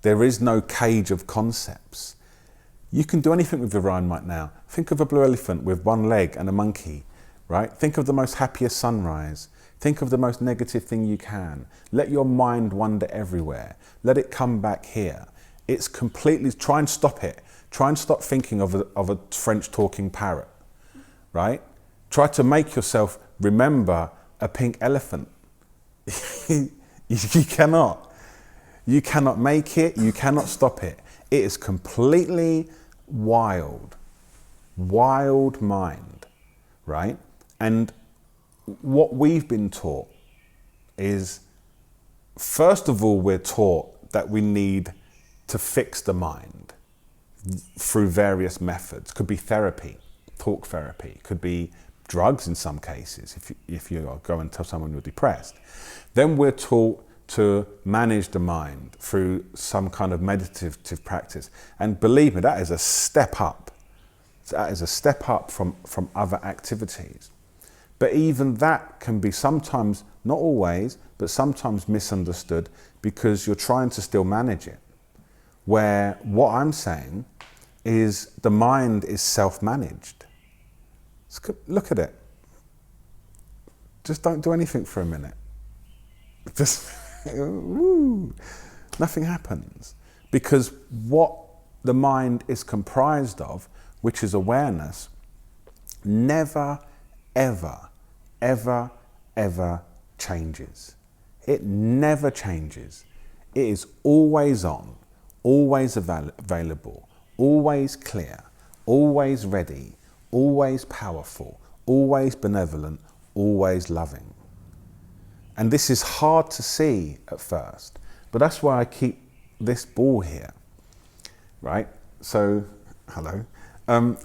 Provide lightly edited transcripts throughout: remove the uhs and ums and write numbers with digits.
There is no cage of concepts. You can do anything with your mind right now. Think of a blue elephant with one leg and a monkey, right? Think of the most happiest sunrise. Think of the most negative thing you can. Let your mind wander everywhere. Let it come back here. It's completely, try and stop it. Try and stop thinking of a French talking parrot, right? Try to make yourself remember a pink elephant. You cannot. You cannot make it, you cannot stop it. It is completely wild mind, right? And what we've been taught is, first of all, we're taught that we need to fix the mind through various methods. Could be therapy, talk therapy, could be drugs in some cases, if you go and tell someone you're depressed. Then we're taught to manage the mind through some kind of meditative practice. And believe me, that is a step up. That is a step up from other activities. But even that can be sometimes, not always, but sometimes misunderstood because you're trying to still manage it. Where what I'm saying is the mind is self-managed. Look at it. Just don't do anything for a minute. Just, nothing happens. Because what the mind is comprised of, which is awareness, never, ever, ever, ever changes. It never changes. It is always on, always available, always clear, always ready, always powerful, always benevolent, always loving. And this is hard to see at first, but that's why I keep this ball here, right? So, hello.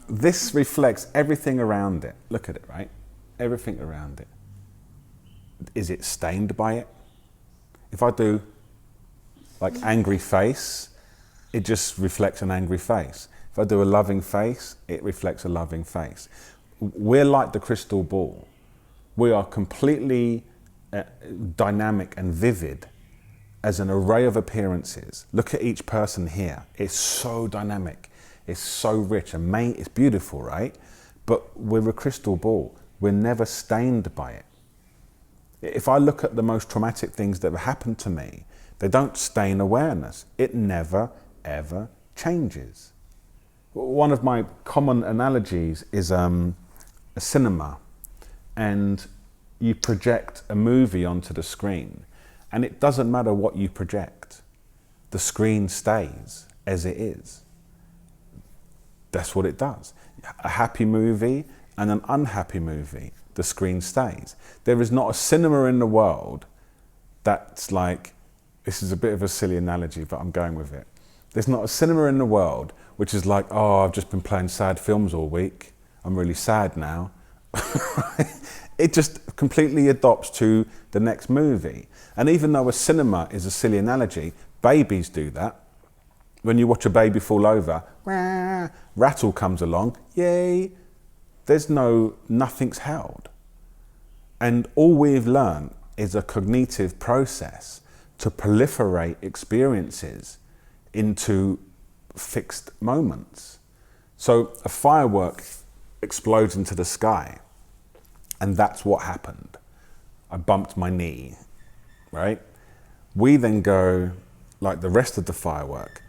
This reflects everything around it. Look at it, right? Everything around it. Is it stained by it? If I do like angry face, it just reflects an angry face. If I do a loving face, it reflects a loving face. We're like the crystal ball. We are completely dynamic and vivid as an array of appearances. Look at each person here. It's so dynamic. It's so rich and it's beautiful, right? But we're a crystal ball. We're never stained by it. If I look at the most traumatic things that have happened to me, they don't stain awareness. It never, ever changes. One of my common analogies is a cinema, and you project a movie onto the screen, and it doesn't matter what you project. The screen stays as it is. That's what it does. A happy movie and an unhappy movie, the screen stays. There is not a cinema in the world that's like, this is a bit of a silly analogy, but I'm going with it. There's not a cinema in the world which is like, oh, I've just been playing sad films all week. I'm really sad now. It just completely adopts to the next movie. And even though a cinema is a silly analogy, babies do that. When you watch a baby fall over, wah, rattle comes along, yay. Nothing's held. And all we've learned is a cognitive process to proliferate experiences into fixed moments. So a firework explodes into the sky, and that's what happened. I bumped my knee, right? We then go, like the rest of the firework,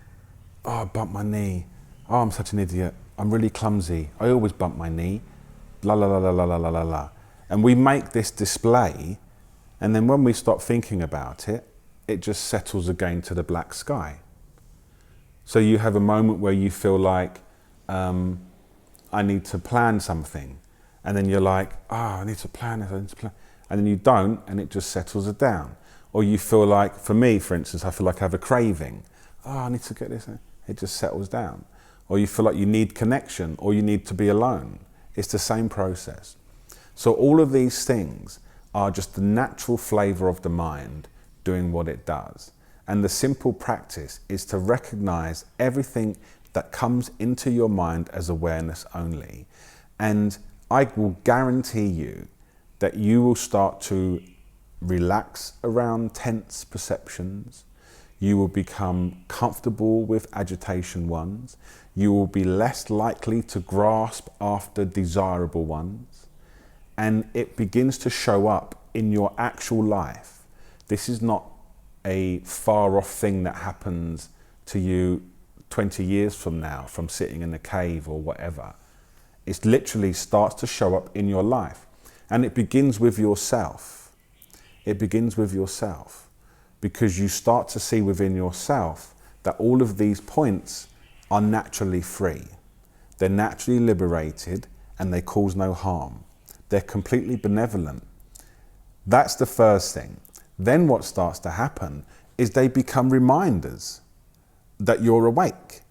oh, I bumped my knee. Oh, I'm such an idiot. I'm really clumsy. I always bump my knee. La la la la la la la la la. And we make this display, and then when we stop thinking about it, it just settles again to the black sky. So you have a moment where you feel like, I need to plan something. And then you're like, I need to plan this, I need to plan. And then you don't, and it just settles it down. Or you feel like, for me, for instance, I feel like I have a craving. I need to get this. It just settles down. Or you feel like you need connection, or you need to be alone. It's the same process. So all of these things are just the natural flavor of the mind doing what it does. And the simple practice is to recognize everything that comes into your mind as awareness only. And I will guarantee you that you will start to relax around tense perceptions. You will become comfortable with agitation ones. You will be less likely to grasp after desirable ones. And it begins to show up in your actual life. This is not a far off thing that happens to you 20 years from now, from sitting in a cave or whatever. It literally starts to show up in your life. And it begins with yourself. It begins with yourself, because you start to see within yourself that all of these points are naturally free. They're naturally liberated and they cause no harm. They're completely benevolent. That's the first thing. Then what starts to happen is they become reminders that you're awake.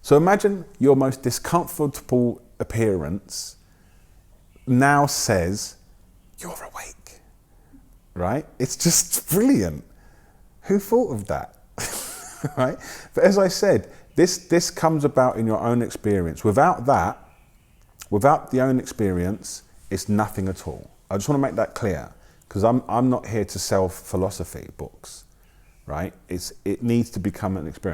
So imagine your most discomfortable appearance now says, you're awake, right? It's just brilliant. Who thought of that, right? But as I said, this comes about in your own experience. Without that, without the own experience, it's nothing at all. I just want to make that clear, because I'm not here to sell philosophy books, right? It needs to become an experience.